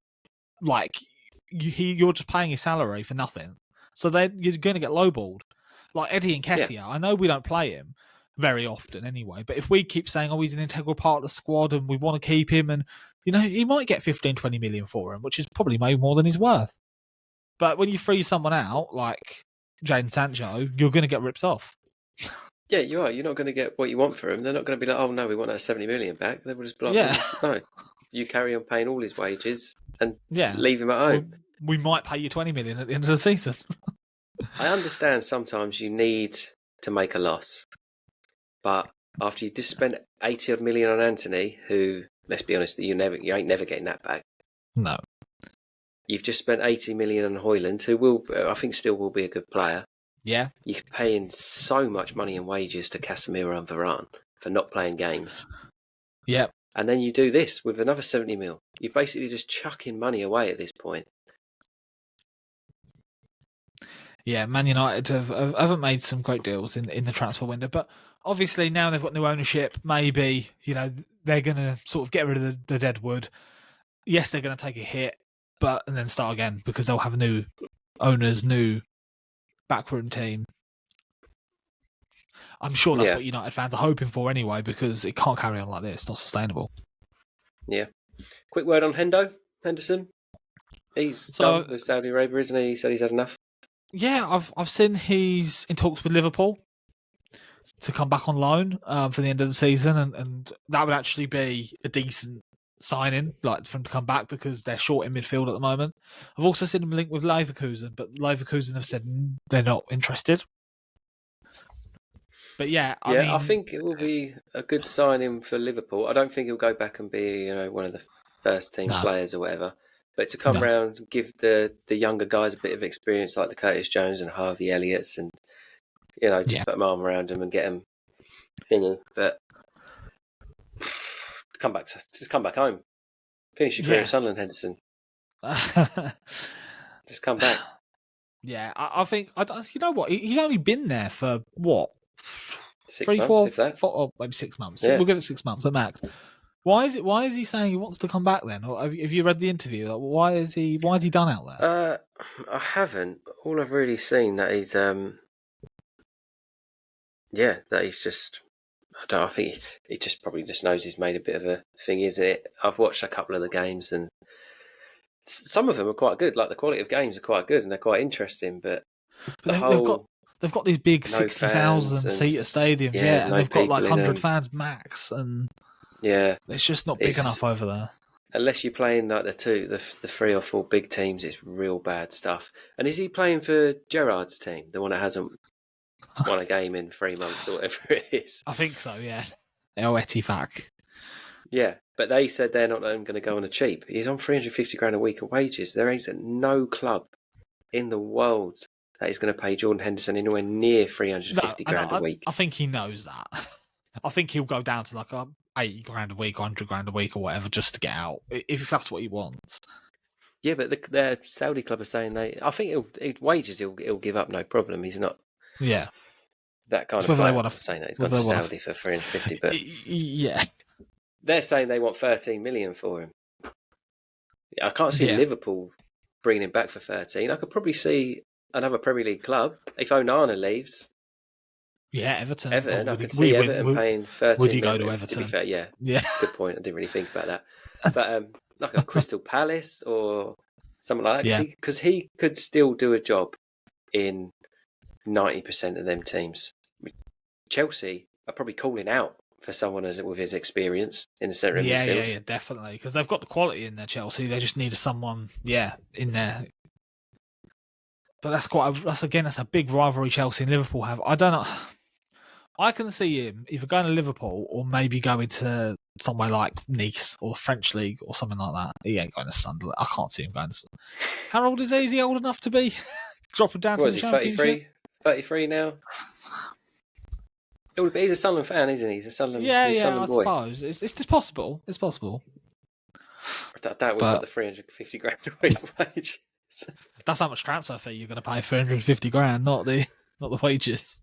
you're just paying his salary for nothing. So you're going to get lowballed. Like Eddie Nketiah, I know we don't play him very often anyway, but if we keep saying, he's an integral part of the squad and we want to keep him, and he might get 15, 20 million for him, which is probably maybe more than he's worth. But when you freeze someone out, like Jadon Sancho, you're going to get ripped off. Yeah, you are. You're not going to get what you want for him. They're not going to be like, oh no, we want that 70 million back. They will just be like, Yeah. well, no, you carry on paying all his wages and Yeah. leave him at home. We might pay you 20 million at the end of the season. I understand sometimes you need to make a loss, but after you just spent 80 odd million on Anthony, who, let's be honest, you ain't never getting that back. No. You've just spent 80 million on Hoyland, who will, I think, still will be a good player. Yeah. You're paying so much money in wages to Casemiro and Varane for not playing games. Yep. And then you do this with another 70 mil. You're basically just chucking money away at this point. Yeah, Man United haven't made some great deals in the transfer window, but obviously now they've got new ownership. Maybe they're going to sort of get rid of the dead wood. Yes, they're going to take a hit, and then start again because they'll have new owners, new backroom team. I'm sure that's what United fans are hoping for anyway, because it can't carry on like this. It's not sustainable. Yeah. Quick word on Henderson. He's done with Saudi Arabia, isn't he? He said he's had enough. Yeah, I've seen he's in talks with Liverpool to come back on loan for the end of the season, and that would actually be a decent signing, like for him to come back, because they're short in midfield at the moment. I've also seen him linked with Leverkusen, but Leverkusen have said they're not interested. But yeah, I think it will be a good signing for Liverpool. I don't think he'll go back and be, one of the first team players or whatever. But to come round and give the younger guys a bit of experience, like the Curtis Jones and Harvey Elliott's, and just put my arm around them and get them thingy. But come back home, finish your career at Sunderland, Henderson. Just come back. Yeah, I think you know what? He's only been there for what? 6 months, 4, maybe 6 months. Yeah. We'll give it 6 months at max. Why is he saying he wants to come back then? Or have you read the interview? Like, why is he done out there? I haven't. All I've really seen that he's that he's just, I think he just probably just knows he's made a bit of a thing, isn't it? I've watched a couple of the games and some of them are quite good. Like the quality of games are quite good and they're quite interesting, but they've got these big 60,000 seater stadiums, and they've got like 100 fans max, and it's just not big enough over there. Unless you're playing like the 3 or 4 big teams, it's real bad stuff. And is he playing for Gerrard's team, the one that hasn't won a game in 3 months or whatever it is? I think so, yeah. El Etifak. Yeah, but they said they're not going to go on a cheap. He's on 350 grand a week of wages. There ain't no club in the world that is going to pay Jordan Henderson anywhere near 350 grand a week. I think he knows that. I think he'll go down to like 80 grand a week, 100 grand a week or whatever just to get out, if that's what he wants. Yeah, but the Saudi club are saying I think wages he'll give up no problem. He's not that kind of player. Saying that he's gone to Saudi for 350, but they're saying they want 13 million for him. I can't see Liverpool bringing him back for 13. I could probably see another Premier League club if Onana leaves. Yeah, Everton. I could see Everton paying 13 Would he go million, to Everton? To be fair, yeah. Good point. I didn't really think about that. But like a Crystal Palace or something like that. Because he could still do a job in 90% of them teams. Chelsea are probably calling out for someone with his experience in the centre of midfield. Yeah, definitely. Because they've got the quality in there, Chelsea. They just need someone, in there. But that's a big rivalry Chelsea and Liverpool have. I don't know. I can see him either going to Liverpool or maybe going to somewhere like Nice or the French League or something like that. He ain't going to Sunderland. I can't see him going to Sunderland. How old is he? Is he old enough to be dropping down to the Championship? 33? 33 now? He's a Sunderland fan, isn't he? He's a Sunderland boy. I suppose. It's just possible. It's possible. I doubt we've got the 350 grand a week wage. That's how much transfer fee you're going to pay, 350 grand, not the wages.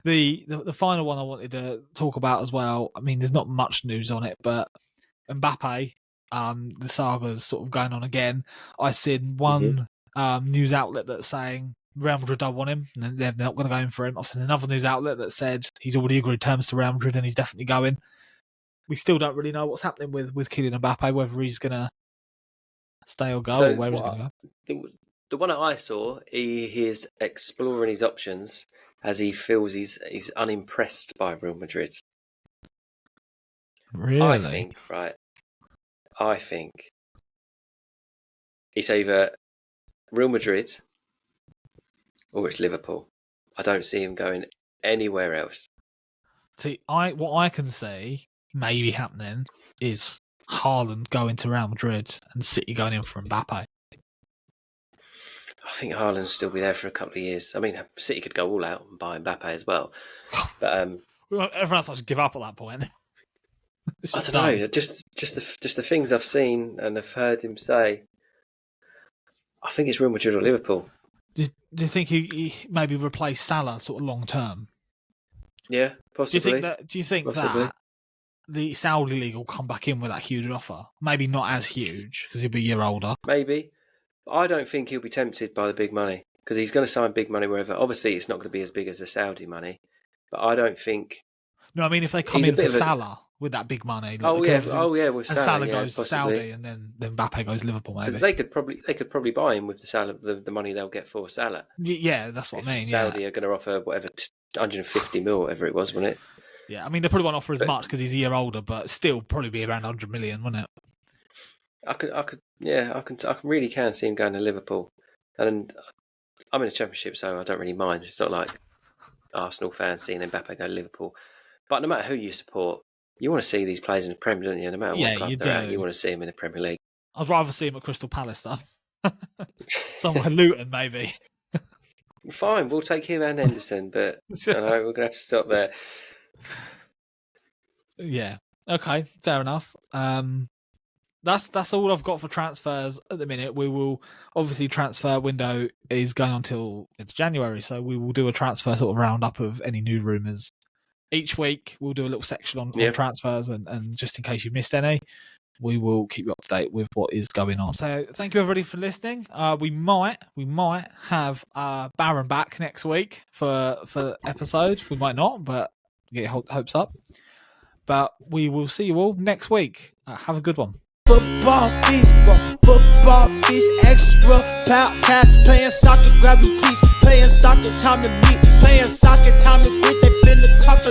The final one I wanted to talk about as well. I mean, there's not much news on it, but Mbappe, the saga's sort of going on again. I seen one news outlet that's saying Real Madrid don't want him, and they're not going to go in for him. I've seen another news outlet that said he's already agreed terms to Real Madrid and he's definitely going. We still don't really know what's happening with Kylian Mbappe, whether he's going to stay or go, or where he's going to go. The one that I saw, he is exploring his options as he feels he's unimpressed by Real Madrid. Really? I think it's either Real Madrid or it's Liverpool. I don't see him going anywhere else. See, what I can see maybe happening is Haaland going to Real Madrid and City going in for Mbappe. I think Haaland will still be there for a couple of years. I mean, City could go all out and buy Mbappe as well. But everyone else has to give up at that point. I don't know. Just the things I've seen and have heard him say. I think it's Real Madrid or Liverpool. Do you think he maybe replace Salah sort of long term? Yeah, possibly. Do you think that the Saudi league will come back in with that huge offer? Maybe not as huge because he'll be a year older. Maybe. But I don't think he'll be tempted by the big money because he's going to sign big money wherever. Obviously, it's not going to be as big as the Saudi money, but I don't think. No, I mean if they come in for Salah with that big money. With Salah. Salah goes possibly. Saudi and then Mbappe goes Liverpool. Maybe because they could probably buy him with the Salah, the money they'll get for Salah. Yeah, that's what I mean. Saudi are going to offer whatever 150 mil, whatever it was, wasn't it? Yeah, I mean they probably won't offer as much because he's a year older, but still probably be around 100 million, wouldn't it? I really can see him going to Liverpool, and I'm in the Championship, so I don't really mind. It's not like Arsenal fans seeing Mbappe go to Liverpool. But no matter who you support, you want to see these players in the Premier, don't you? No matter what club they're at, you want to see them in the Premier League. I'd rather see him at Crystal Palace, though. Somewhere Luton, maybe. Fine, we'll take him and Henderson, but I know we're going to have to stop there. Yeah. Okay. Fair enough. That's all I've got for transfers at the minute. We will obviously transfer window is going on till it's January, so we will do a transfer sort of roundup of any new rumours. Each week we'll do a little section on transfers and just in case you missed any, we will keep you up to date with what is going on. So thank you everybody for listening. We might have Baron back next week for episode. We might not, but get your hopes up. But we will see you all next week. Have a good one. Football Feast Xtra Podcast. Playing soccer, grab your keys. Playing soccer, time to meet. Playing soccer, time to quit. They finna talk a